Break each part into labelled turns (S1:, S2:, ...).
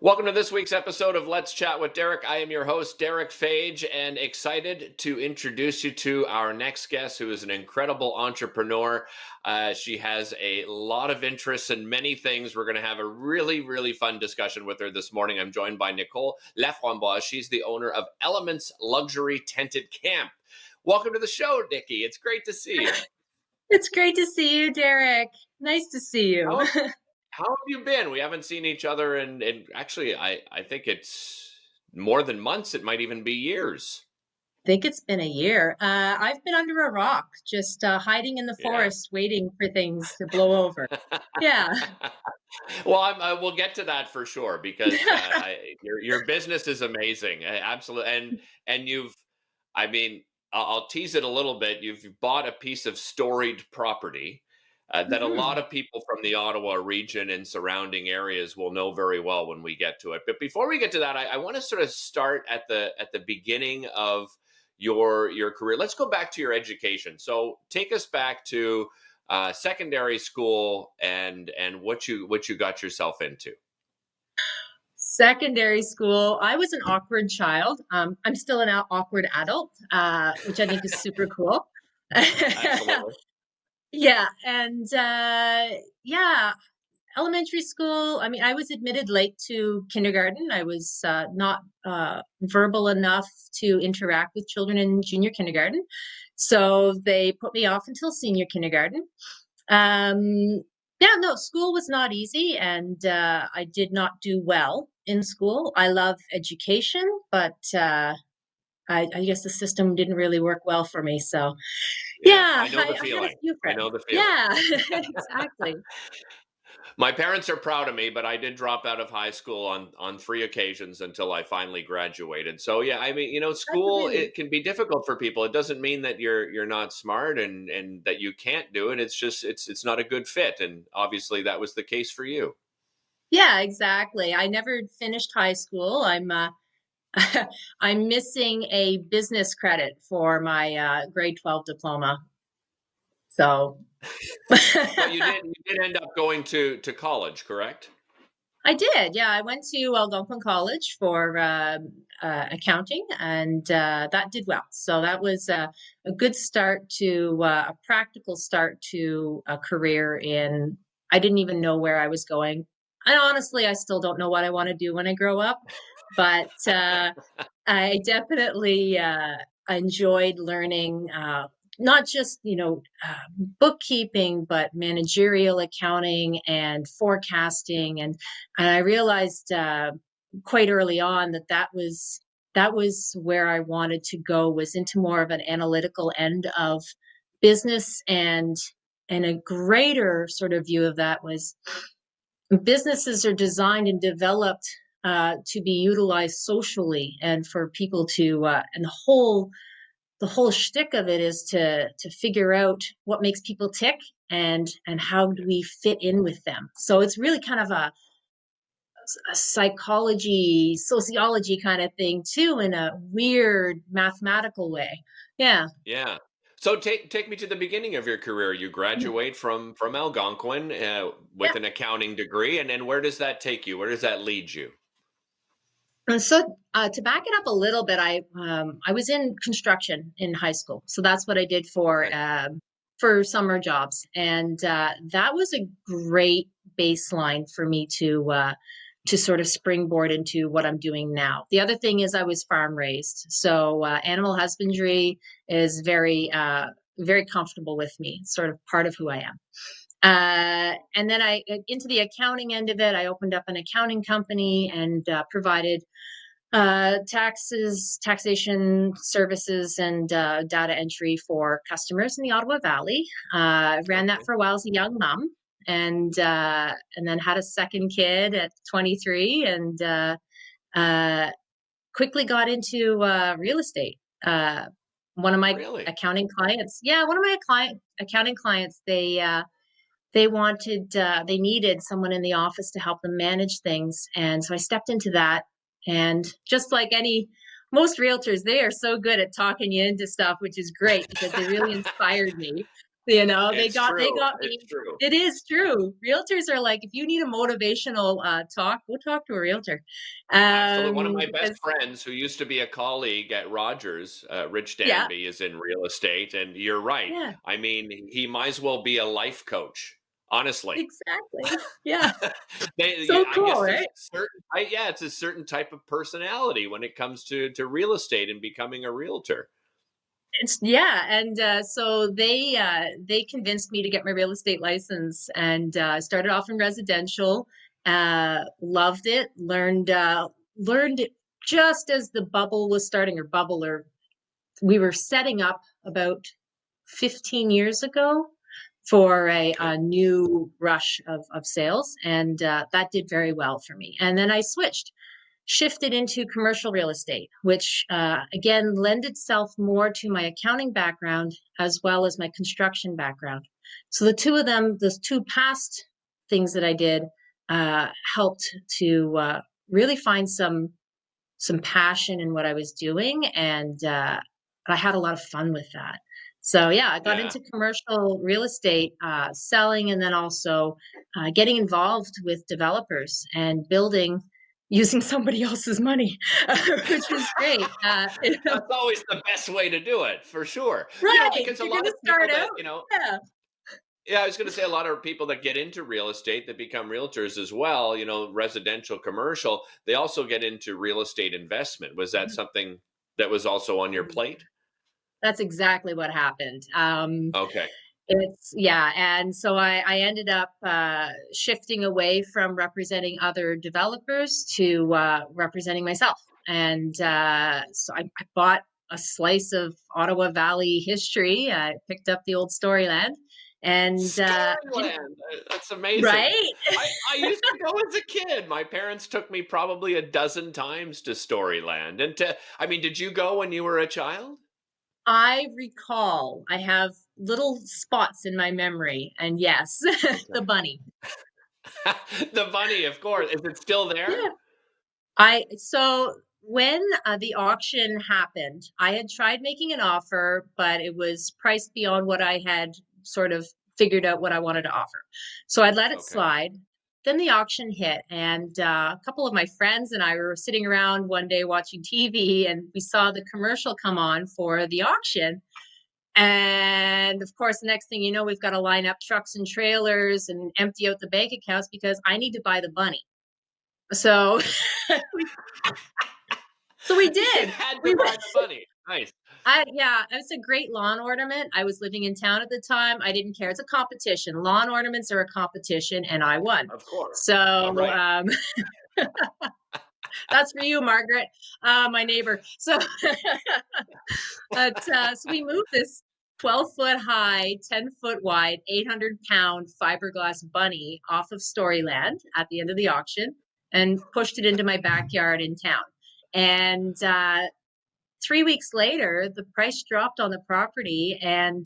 S1: Welcome to this week's episode of Let's Chat with Derick. I am your host, Derick Fage, and excited to introduce you to our next guest, who is an incredible entrepreneur. She has a lot of interests in many things. We're going to have a really fun discussion with her this morning. I'm joined by Nicole Laframboise. She's the owner of Elements Luxury Tented Camp. Welcome to the show, Nikki. It's great to see you.
S2: It's great to see you, Derick. Nice to see you.
S1: How have you been? We haven't seen each other and actually I think it's more than months. It might even be years.
S2: I think it's been a year. I've been under a rock, just hiding in the
S1: Yeah.
S2: forest, waiting for things to blow over. Yeah.
S1: Well, we'll get to that for sure because your business is amazing. Absolutely. And I mean, I'll tease it a little bit. You've bought a piece of storied property that a lot
S2: Mhm.
S1: of people from the Ottawa region and surrounding areas will know very well when we get to it. But before we get to that, I want to sort of start at the beginning of your career. Let's go back to your education. So take us back to secondary school and what you got yourself into.
S2: Secondary school, I was an awkward child. I'm still an awkward adult, which I think is super cool.
S1: Absolutely.
S2: Yeah, and yeah, elementary school, I mean, I was admitted late to kindergarten. I was not verbal enough to interact with children in junior kindergarten. So they put me off until senior kindergarten. Um, yeah, no, school was not easy, and I did not do well in school. I love education, but I guess the system didn't really work well for me. So,
S1: Yeah,
S2: yeah,
S1: I know the
S2: I had a
S1: feeling.
S2: few
S1: I
S2: friends.
S1: know the feeling.
S2: Yeah, exactly.
S1: My parents are proud of me, but I did drop out of high school on three occasions until I finally graduated. So yeah, I mean,
S2: That's
S1: school,
S2: amazing.
S1: it can be difficult for people. It doesn't mean that you're not smart and that you can't do it. It's just it's not a good fit, and obviously that was the case for you.
S2: Yeah, exactly. I never finished high school. I'm missing a business credit for my grade 12 diploma. So
S1: But you did end up going to college, correct?
S2: I did. Yeah, I went to Algonquin College for accounting, and that did well. So that was a good start to a practical start to a career in. I didn't even know where I was going. And honestly, I still don't know what I want to do when I grow up. But I definitely enjoyed learning not just bookkeeping, but managerial accounting and forecasting, and I realized quite early on that that was where I wanted to go, was into more of an analytical end of business, and a greater sort of view of that was businesses are designed and developed to be utilized socially and for people to and the whole shtick of it is to figure out what makes people tick and how do we fit in with them. So it's really kind of a psychology, sociology kind of thing too, in a weird mathematical way. Yeah.
S1: Yeah. So take me to the beginning of your career. You graduate from Algonquin
S2: Yeah.
S1: with an accounting degree, and then where does that take you? Where does that lead you?
S2: And so to back it up a little bit, I was in construction in high school, so that's what I did for summer jobs, and that was a great baseline for me to sort of springboard into what I'm doing now. The other thing is I was farm raised, so animal husbandry is very comfortable with me. It's sort of part of who I am. And then I into the accounting end of it. I opened up an accounting company and provided taxes, taxation services, and data entry for customers in the Ottawa Valley. Ran that
S1: Okay.
S2: for a while as a young mom, and then had a second kid at 23, and uh, quickly got into real estate. One of my
S1: Really?
S2: accounting clients, yeah, one of my accounting clients, they needed someone in the office to help them manage things, and so I stepped into that. And just like most realtors, they are so good at talking you into stuff, which is great because they really inspired me. You know,
S1: It's
S2: they
S1: true.
S2: got
S1: It's
S2: me.
S1: true.
S2: It is true. Realtors are like, if you need a motivational talk, go talk to a realtor.
S1: Absolutely. One of my best
S2: Because
S1: friends who used to be a colleague at Rogers, Rich
S2: yeah,
S1: Danby, is in real estate. And you're right.
S2: yeah,
S1: I mean, he might as well be a life coach, honestly.
S2: exactly. Yeah.
S1: They,
S2: So
S1: I
S2: cool,
S1: guess there's a
S2: right?
S1: certain, yeah, it's a certain type of personality when it comes to real estate and becoming a realtor.
S2: It's yeah, and so they convinced me to get my real estate license, and started off in residential. Loved it. Learned it just as the bubble was starting, or we were setting up about 15 years ago for
S1: Okay.
S2: a new rush of sales, and that did very well for me. And then I shifted into commercial real estate, which again lend itself more to my accounting background as well as my construction background. So the two of them, the two past things that I did, helped to really find some passion in what I was doing, and I had a lot of fun with that. So yeah, I got
S1: Yeah.
S2: into commercial real estate selling, and then also getting involved with developers and building using somebody else's money, which was great.
S1: That's always the best way to do it, for sure.
S2: Right, if
S1: Because a
S2: you're
S1: lot
S2: going
S1: of
S2: to
S1: people
S2: start
S1: that,
S2: out, yeah.
S1: yeah, I was going to say a lot of people that get into real estate that become realtors as well, residential, commercial, they also get into real estate investment. Was that something that was also on your plate?
S2: That's exactly what happened.
S1: Okay.
S2: It's yeah, and so I ended up shifting away from representing other developers to representing myself, and so I bought a slice of Ottawa Valley history. I picked up the old Storyland, and didn't
S1: Storyland. That's amazing.
S2: right.
S1: I used to go as a kid. My parents took me probably a dozen times to Storyland. I mean, did you go when you were a child?
S2: I recall I have little spots in my memory, and yes, the
S1: Okay.
S2: bunny.
S1: The bunny, of course. Is it still there?
S2: Yeah. I so when the auction happened, I had tried making an offer, but it was priced beyond what I had sort of figured out what I wanted to offer. So I let it
S1: Okay.
S2: slide. Then the auction hit, and a couple of my friends and I were sitting around one day watching TV, and we saw the commercial come on for the auction. And of course, the next thing you know, we've got to line up trucks and trailers and empty out the bank accounts because I need to buy the bunny. So we
S1: You
S2: did.
S1: had to
S2: We
S1: buy
S2: went.
S1: the bunny. Nice.
S2: Yeah, it's a great lawn ornament. I was living in town at the time. I didn't care. It's a competition. Lawn ornaments are a competition, and I won.
S1: Of course.
S2: So
S1: All right.
S2: that's for you, Margaret, my neighbor. So, so we moved this 12-foot high, 10-foot wide, 800-pound fiberglass bunny off of Storyland at the end of the auction and pushed it into my backyard in town. And 3 weeks later, the price dropped on the property, and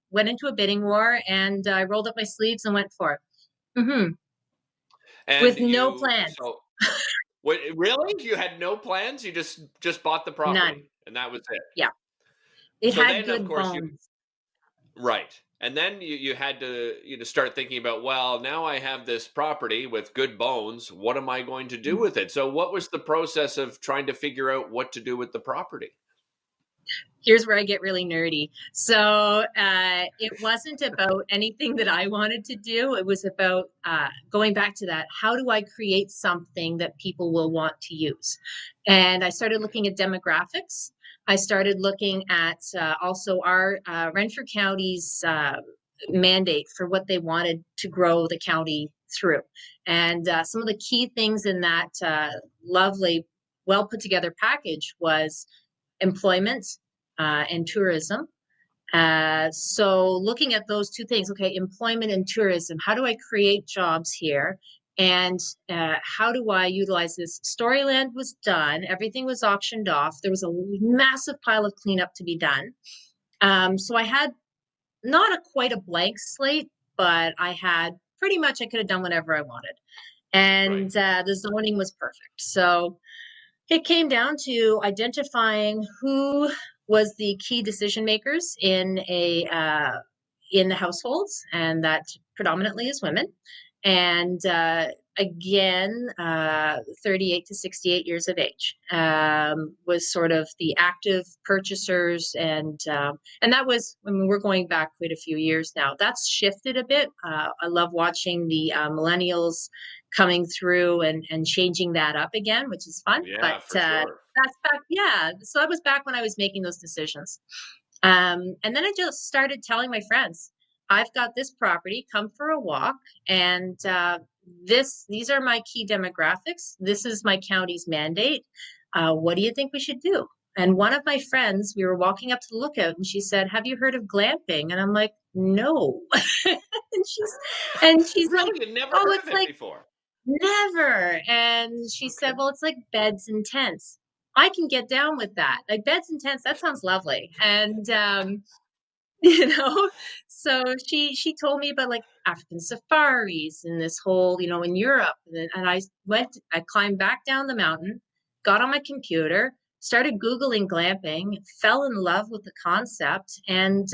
S2: went into a bidding war. And I rolled up my sleeves and went for it.
S1: And
S2: With no
S1: you
S2: plans,
S1: so what really? You had no plans? You just bought the
S2: none.
S1: property and that was it.
S2: Yeah, it
S1: So
S2: had
S1: then of
S2: good
S1: course you
S2: bones.
S1: right. And then you had to start thinking about, well, now I have this property with good bones. What am I going to do with it? So what was the process of trying to figure out what to do with the property?
S2: Here's where I get really nerdy. So it wasn't about anything that I wanted to do. It was about going back to that. How do I create something that people will want to use? And I started
S1: Okay.
S2: looking at demographics. I started looking at also our Renfrew County's mandate for what they wanted to grow the county through. And some of the key things in that lovely, well put together package was employment and tourism. So looking at those two things, okay, employment and tourism, how do I create jobs here? And how do I utilize this? Storyland was done. Everything was auctioned off. There was a massive pile of cleanup to be done. So I had not quite a blank slate, but I had pretty much I could have done whatever I wanted.
S1: Right.
S2: And the zoning was perfect. So it came down to identifying who was the key decision makers in the households, and that predominantly is women. And again, 38 to 68 years of age, was sort of the active purchasers, and that was, I mean, we're going back quite a few years now. That's shifted a bit. I love watching the millennials coming through and changing that up again, which is fun. But
S1: Yeah, for sure.
S2: that's back, yeah. So that was back when I was making those decisions. And then I just started telling my friends, I've got this property, come for a walk. And these are my key demographics. This is my county's mandate. What do you think we should do? And one of my friends, we were walking up to the lookout, and she said, "Have you heard of glamping?" And I'm like, "No." And she's like,
S1: Really? You never
S2: "Oh,
S1: heard
S2: it's
S1: of it
S2: like
S1: before?
S2: never." And she said,
S1: Okay.
S2: "Well, it's like beds and tents." I can get down with that. Like beds and tents, that sounds lovely. And you know, so she told me about like African safaris and this whole, in Europe. And I climbed back down the mountain, got on my computer, started Googling glamping, fell in love with the concept, and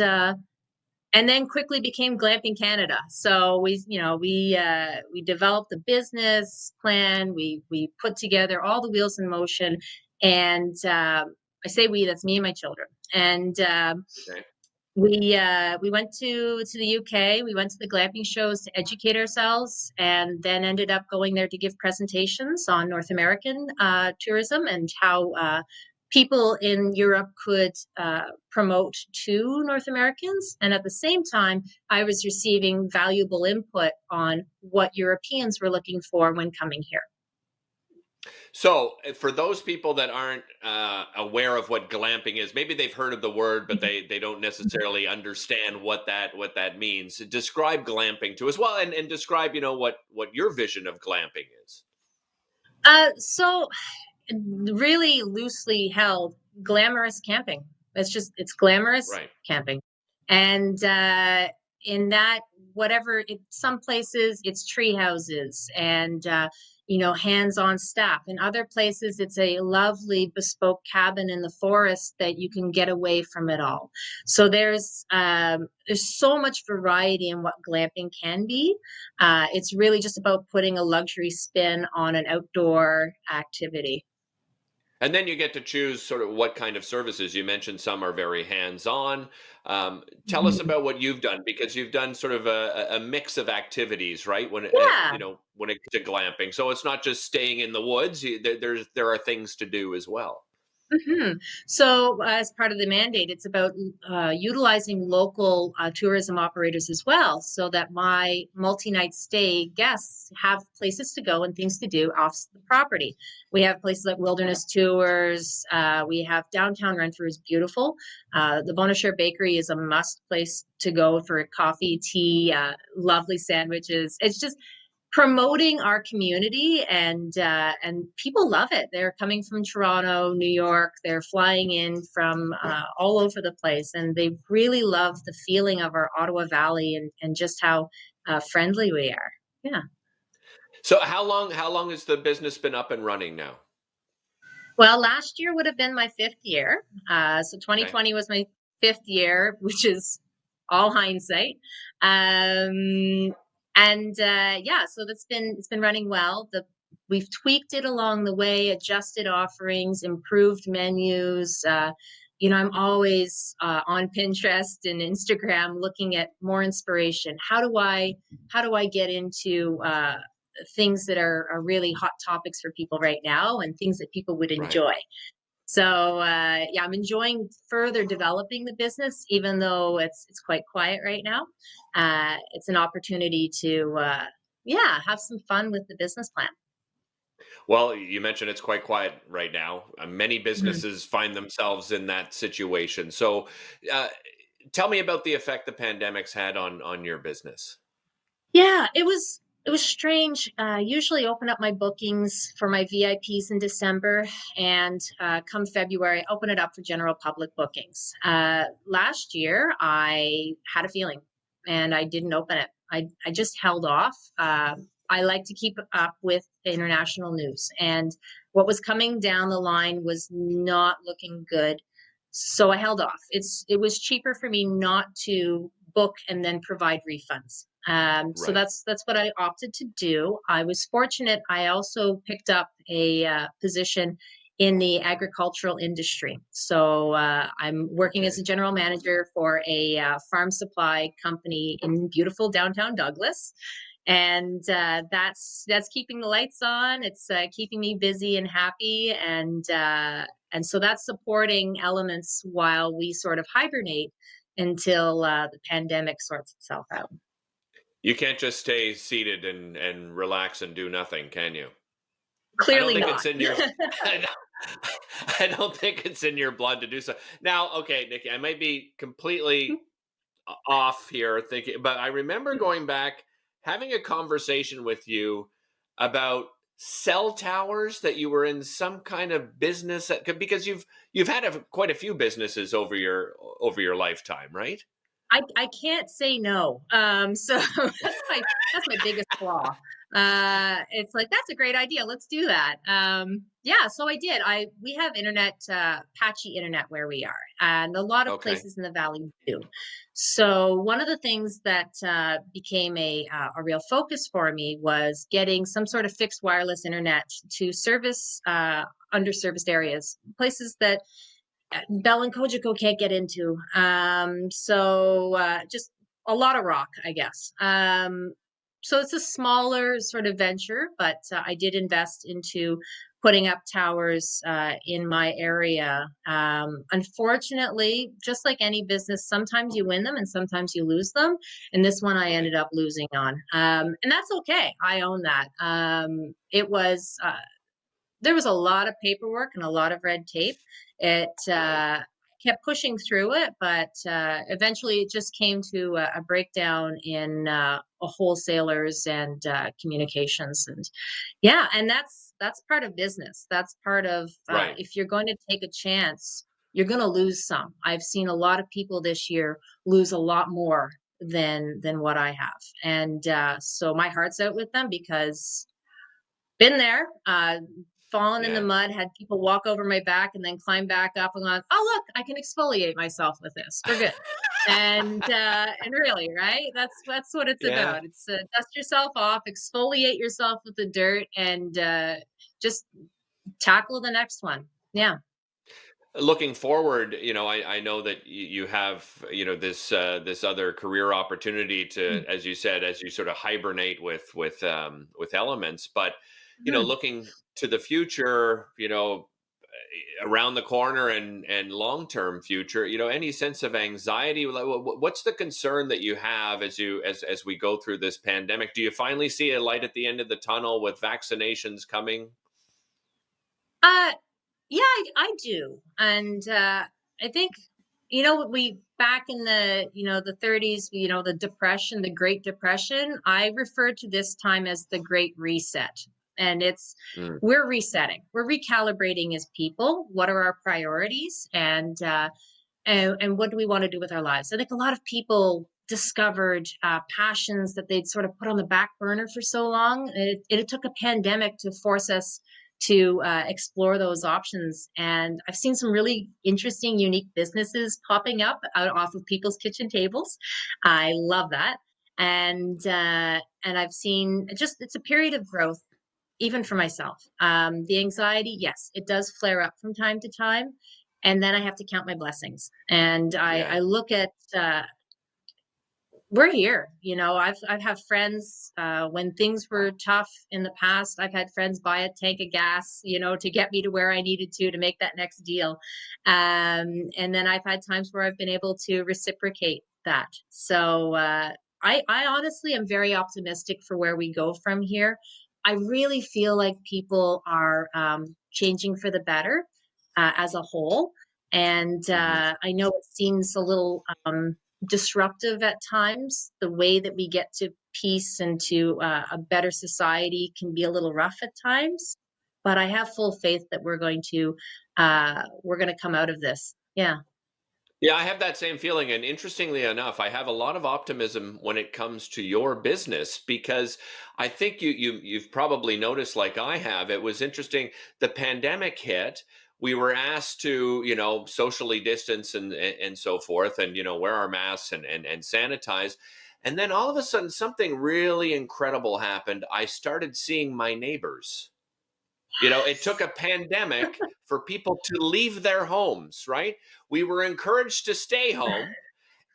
S2: then quickly became Glamping Canada. So we developed a business plan. We put together all the wheels in motion, and I say we, that's me and my children. And
S1: Okay.
S2: we went to the UK. We went to the glamping shows to educate ourselves, and then ended up going there to give presentations on North American tourism and how people in Europe could promote to North Americans. And at the same time, I was receiving valuable input on what Europeans were looking for when coming here.
S1: So, for those people that aren't aware of what glamping is, maybe they've heard of the word, but they don't necessarily understand what that means. Describe glamping to us, well, and describe what your vision of glamping is.
S2: So really loosely held, glamorous camping. It's glamorous
S1: Right.
S2: camping. And in that, some places it's tree houses and, hands-on staff. In other places, it's a lovely bespoke cabin in the forest that you can get away from it all. So there's so much variety in what glamping can be. It's really just about putting a luxury spin on an outdoor activity.
S1: And then you get to choose sort of what kind of services. You mentioned some are very hands-on. Tell us
S2: Mhm.
S1: about what you've done, because you've done sort of a mix of activities, right?
S2: Yeah.
S1: When it comes to glamping, so it's not just staying in the woods. There are things to do as well.
S2: hmm So, as part of the mandate, it's about utilizing local tourism operators as well, so that my multi-night stay guests have places to go and things to do off the property. We have places like wilderness tours. We have downtown Renfrew is beautiful. The Bonachère Bakery is a must place to go for coffee, tea, lovely sandwiches. It's just promoting our community, and people love it. They're coming from Toronto, New York. They're flying in from all over the place, and they really love the feeling of our Ottawa Valley, and just how friendly we are. Yeah.
S1: So how long has the business been up and running now?
S2: Well, last year would have been my fifth year. So
S1: Okay.
S2: 2020 was my fifth year, which is all hindsight. Um, and yeah, so it's been running well. We've tweaked it along the way, adjusted offerings, improved menus. I'm always on Pinterest and Instagram looking at more inspiration. How do I get into things that are really hot topics for people right now, and things that people would
S1: Right.
S2: enjoy. So yeah, I'm enjoying further developing the business, even though it's quite quiet right now. It's an opportunity to yeah, have some fun with the business plan.
S1: Well, you mentioned it's quite quiet right now. Many
S2: Mhm.
S1: businesses find themselves in that situation. So, uh, tell me about the effect the pandemic's had on your business.
S2: Yeah, it was strange. Usually open up my bookings for my VIPs in December, and come February, open it up for general public bookings. Last year, I had a feeling, and I didn't open it. I just held off. I like to keep up with international news, and what was coming down the line was not looking good. So I held off. It was cheaper for me not to book and then provide refunds. So
S1: Right.
S2: that's what I opted to do. I was fortunate. I also picked up a position in the agricultural industry. So I'm working as
S1: Okay.
S2: a general manager for a farm supply company in beautiful downtown Douglas, and that's keeping the lights on. It's keeping me busy and happy, and so that's supporting elements while we sort of hibernate until the pandemic sorts itself out.
S1: You can't just stay seated and relax and do nothing, can you? I don't
S2: Clearly
S1: think
S2: not.
S1: it's in your I I don't think it's in your blood to do so. Now, okay, Nikki, I might be completely off here thinking, but I remember going back having a conversation with you about cell towers that you were in some kind of business because you've had quite a few businesses over your lifetime, right?
S2: I can't say no. So that's my biggest flaw. It's like that's a great idea. Let's do that. Yeah, so I did. We have internet, patchy internet where we are, and a lot of
S1: Okay.
S2: places in the valley do. So one of the things that became a real focus for me was getting some sort of fixed wireless internet to service underserviced areas, places that Bell and Kojiko can't get into. So just a lot of rock, I guess. So it's a smaller sort of venture, but I did invest into putting up towers in my area. Unfortunately, just like any business, sometimes you win them and sometimes you lose them. And this one I
S1: Right.
S2: ended up losing on. And that's okay. I own that. It was there was a lot of paperwork and a lot of red tape. It
S1: Right.
S2: kept pushing through it, but eventually it just came to a breakdown in a wholesalers and communications, and yeah, and that's part of business. That's part of
S1: Right.
S2: if you're going to take a chance, you're going to lose some. I've seen a lot of people this year lose a lot more than what I have, and so my heart's out with them because been there, fallen in the
S1: Yeah.
S2: mud, had people walk over my back and then climb back up and gone, "Oh, look, I can exfoliate myself with this. We're good." And really, right? That's what it's
S1: Yeah.
S2: about. It's dust yourself off, exfoliate yourself with the dirt, and just tackle the next one. Yeah.
S1: Looking forward, I know that you have, this other career opportunity to, as you said, as you sort of hibernate with elements, but
S2: Mhm.
S1: looking to the future, around the corner and long term future, any sense of anxiety? What's the concern that you have as we go through this pandemic? Do you finally see a light at the end of the tunnel with vaccinations coming?
S2: Uh, yeah, I do. And I think, we back in the 30s, the depression, the Great Depression, I refer to this time as the Great Reset. And
S1: Mm,
S2: we're resetting, we're recalibrating as people. What are our priorities? And what do we want to do with our lives? I think a lot of people discovered passions that they'd sort of put on the back burner for so long. It took a pandemic to force us to explore those options. And I've seen some really interesting, unique businesses popping up out off of people's kitchen tables. I love that. And I've seen just it's a period of growth even for myself. The anxiety, yes, it does flare up from time to time. And then I have to count my blessings. And I
S1: yeah.
S2: look at, we're here. I've had friends when things were tough in the past. I've had friends buy a tank of gas, to get me to where I needed to make that next deal. And then I've had times where I've been able to reciprocate that. So I honestly am very optimistic for where we go from here. I really feel like people are changing for the better as a whole. And
S1: Mhm.
S2: I know it seems a little disruptive at times. The way that we get to peace and to a better society can be a little rough at times, but I have full faith that we're going to come out of this. Yeah.
S1: Yeah, I have that same feeling. And interestingly enough, I have a lot of optimism when it comes to your business because I think you've probably noticed, like I have, it was interesting. The pandemic hit. we were asked to, socially distance and so forth, and wear our masks and sanitize. And then all of a sudden, something really incredible happened. I started seeing my neighbors. It took a pandemic for people to leave their homes, right? We were encouraged to stay home,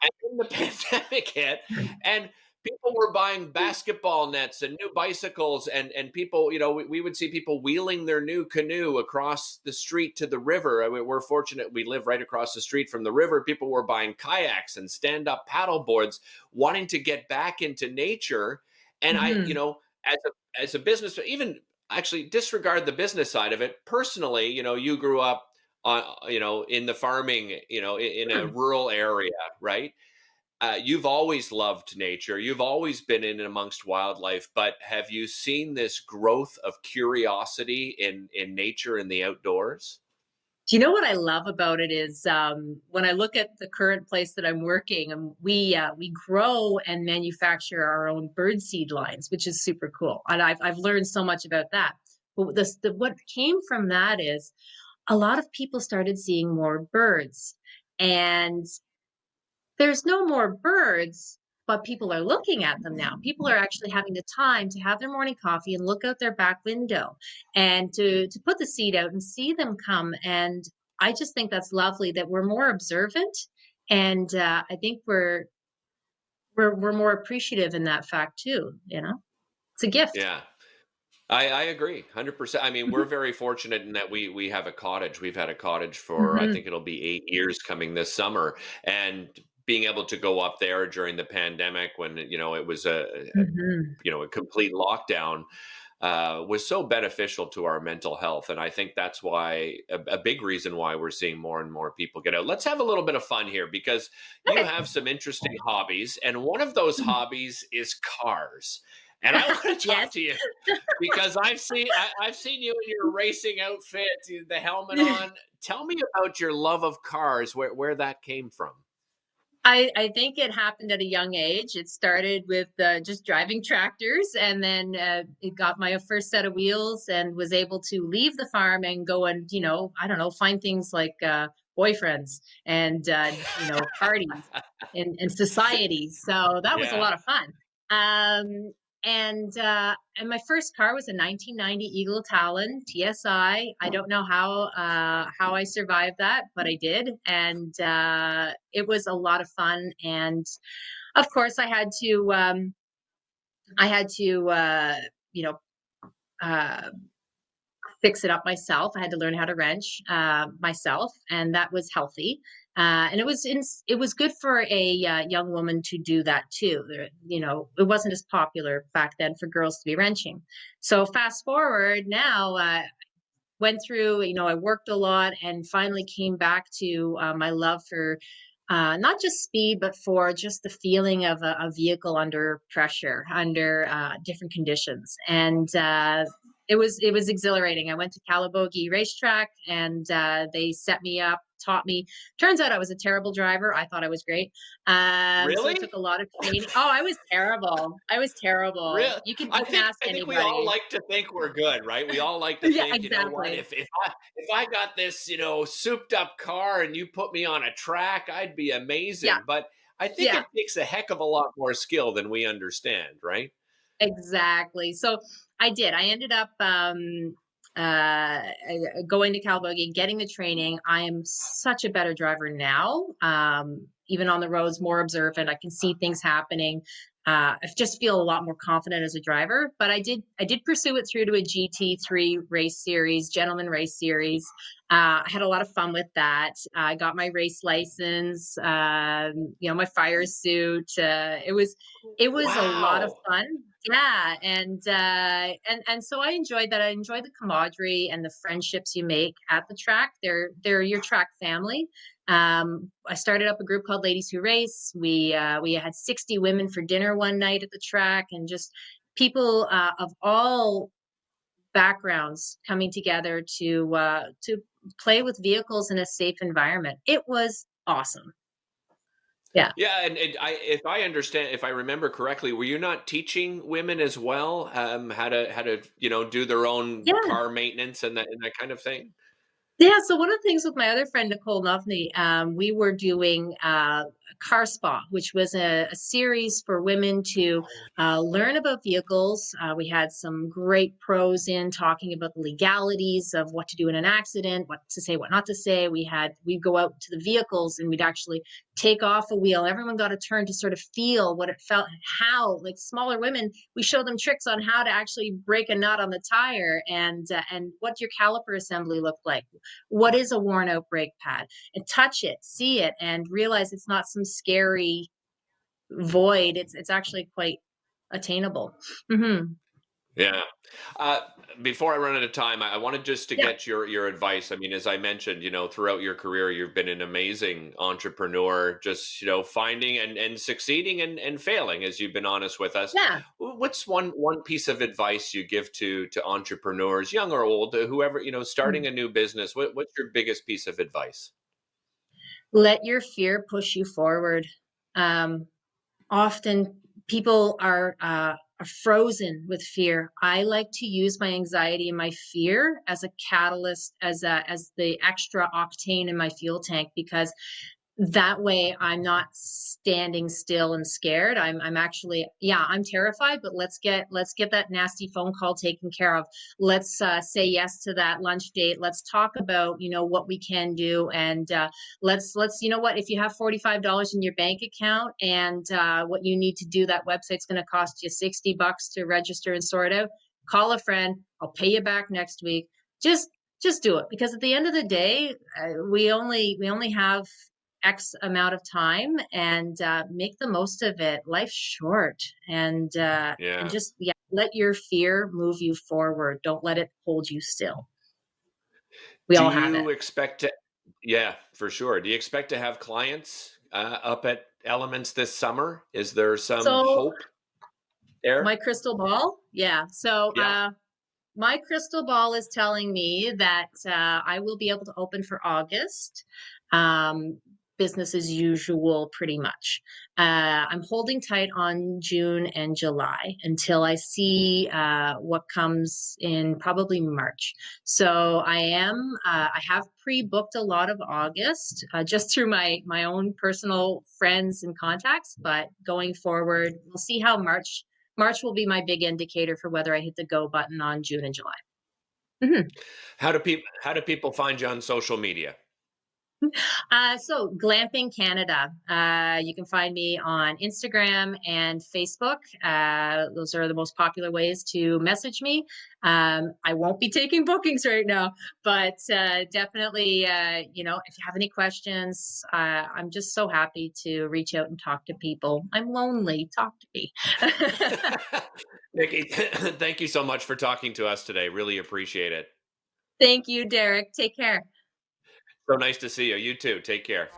S1: and then the pandemic hit, and people were buying basketball nets and new bicycles, and people, we would see people wheeling their new canoe across the street to the river. I mean, we're fortunate we live right across the street from the river. People were buying kayaks and stand-up paddle boards, wanting to get back into nature. And I,
S2: Mhm.
S1: as a business, even actually disregard the business side of it. Personally, you grew up on, in the farming, in a
S2: Hmm.
S1: rural area, right? You've always loved nature. You've always been in and amongst wildlife, but have you seen this growth of curiosity in nature and the outdoors?
S2: Do you know what I love about it is, when I look at the current place that I'm working, we grow and manufacture our own bird seed lines, which is super cool, and I've learned so much about that. But what came from that is a lot of people started seeing more birds, and there's no more birds, but people are looking at them now. People are actually having the time to have their morning coffee and look out their back window and to put the seed out and see them come. And I just think that's lovely that we're more observant, and I think we're more appreciative in that fact too. It's a gift.
S1: Yeah. I agree 100%. I mean, we're very fortunate in that we have a cottage. We've had a cottage for, I
S2: Hmm.
S1: think it'll be 8 years coming this summer. And being able to go up there during the pandemic when, it was
S2: Hmm.
S1: a complete lockdown, was so beneficial to our mental health. And I think that's why a big reason why we're seeing more and more people get out. Let's have a little bit of fun here because you
S2: Okay.
S1: have some interesting hobbies. And one of those hobbies is cars. And I want to talk
S2: Yes.
S1: to you because I've seen you in your racing outfit, the helmet on. Tell me about your love of cars, where that came from.
S2: I think it happened at a young age. It started with just driving tractors, and then it got my first set of wheels, and was able to leave the farm and go and I don't know, find things like boyfriends and parties and society. So that was a
S1: Yeah.
S2: lot of fun. Um, and my first car was a 1990 Eagle Talon TSI. I don't know how I survived that, but I did, and it was a lot of fun. And of course, I had to you know uh, fix it up myself. I had to learn how to wrench myself, and that was healthy. And it was good for a young woman to do that too. It wasn't as popular back then for girls to be wrenching. So fast forward now, went through, I worked a lot and finally came back to my love for not just speed, but for just the feeling of a vehicle under pressure, under different conditions. And it was exhilarating. I went to Calabogie Racetrack, and they set me up, taught me. Turns out I was a terrible driver. I thought I was great. So it
S1: Really?
S2: took a lot of training. Oh, I was terrible. I was terrible.
S1: Really?
S2: You can ask
S1: I think we all
S2: anybody.
S1: like to think we're good, right? We all like to
S2: Yeah,
S1: think, you know what,
S2: exactly.
S1: if I got this, souped up car and you put me on a track, I'd be
S2: Yeah,
S1: amazing. But I think
S2: yeah.
S1: it takes a heck of a lot more skill than we understand, right?
S2: Exactly. So I did. I ended up going to Calibogie, getting the training. I am such a better driver now. Even on the roads, more observant. I can see things happening. I just feel a lot more confident as a driver. But I did pursue it through to a GT3 race series, gentleman race series. I had a lot of fun with that. I got my race license. My fire suit. It was a lot of
S1: Wow.
S2: fun. Yeah, and so I enjoyed that. I enjoyed the camaraderie and the friendships you make at the track. They're your track family. I started up a group called Ladies Who Race. We had 60 women for dinner one night at the track, and just people of all backgrounds coming together to play with vehicles in a safe environment. It was awesome. Yeah.
S1: Yeah, and if I understand, if I remember correctly, were you not teaching women as well, how to do their own
S2: Yeah.
S1: car maintenance and that kind of thing?
S2: Yeah, so one of the things with my other friend, Nicole Laframboise, we were doing Car Spa, which was a series for women to learn about vehicles. We had some great pros in talking about the legalities of what to do in an accident, what to say, what not to say. We'd go out to the vehicles and we'd actually take off a wheel. Everyone got a turn to sort of feel what it felt, how, like smaller women, we show them tricks on how to actually break a nut on the tire and what your caliper assembly looked like, what is a worn out brake pad, and touch it, see it, and realize it's not some scary void. It's actually quite attainable. Hmm.
S1: Yeah. Uh, Before I run out of time, I wanted just to
S2: Yeah,
S1: get your advice. I mean, as I mentioned, throughout your career, you've been an amazing entrepreneur, just, finding and succeeding and failing, as you've been honest with us.
S2: yeah.
S1: What's one piece of advice you give to entrepreneurs, young or old, whoever, starting
S2: Mm.
S1: a new business? What's your biggest piece of advice?
S2: Let your fear push you forward. Um, Often people are frozen with fear. I like to use my anxiety and my fear as a catalyst, as the extra octane in my fuel tank, because that way I'm not standing still and scared. I'm actually, yeah, I'm terrified, but let's get that nasty phone call taken care of. Let's say yes to that lunch date. Let's talk about, what we can do, and let's you know what, if you have $45 in your bank account and what you need to do, that website's going to cost you $60 to register and sort out. Call a friend. I'll pay you back next week. Just just do it, because at the end of the day, we only have X amount of time, and make the most of it. Life's short, and
S1: Yeah.
S2: just, yeah, let your fear move you forward. Don't let it hold you still. We
S1: Do
S2: all have it.
S1: you expect to? Yeah, for sure. Do you expect to have clients up at Elements this summer? Is there some
S2: So
S1: hope there?
S2: my crystal ball, yeah. So
S1: Yeah.
S2: my crystal ball is telling me that I will be able to open for August. Um, Business as usual, pretty much. I'm holding tight on June and July until I see what comes in probably March. So I have pre-booked a lot of August just through my own personal friends and contacts. But going forward, we'll see how March will be my big indicator for whether I hit the go button on June and July. Mhm.
S1: How do people find you on social media?
S2: So Glamping Canada. You can find me on Instagram and Facebook. Those are the most popular ways to message me. I won't be taking bookings right now, but definitely, if you have any questions, I'm just so happy to reach out and talk to people. I'm lonely. Talk to me.
S1: Nikki, thank you so much for talking to us today. Really appreciate it.
S2: Thank you, Derek. Take care.
S1: So nice to see you. You too. Take care.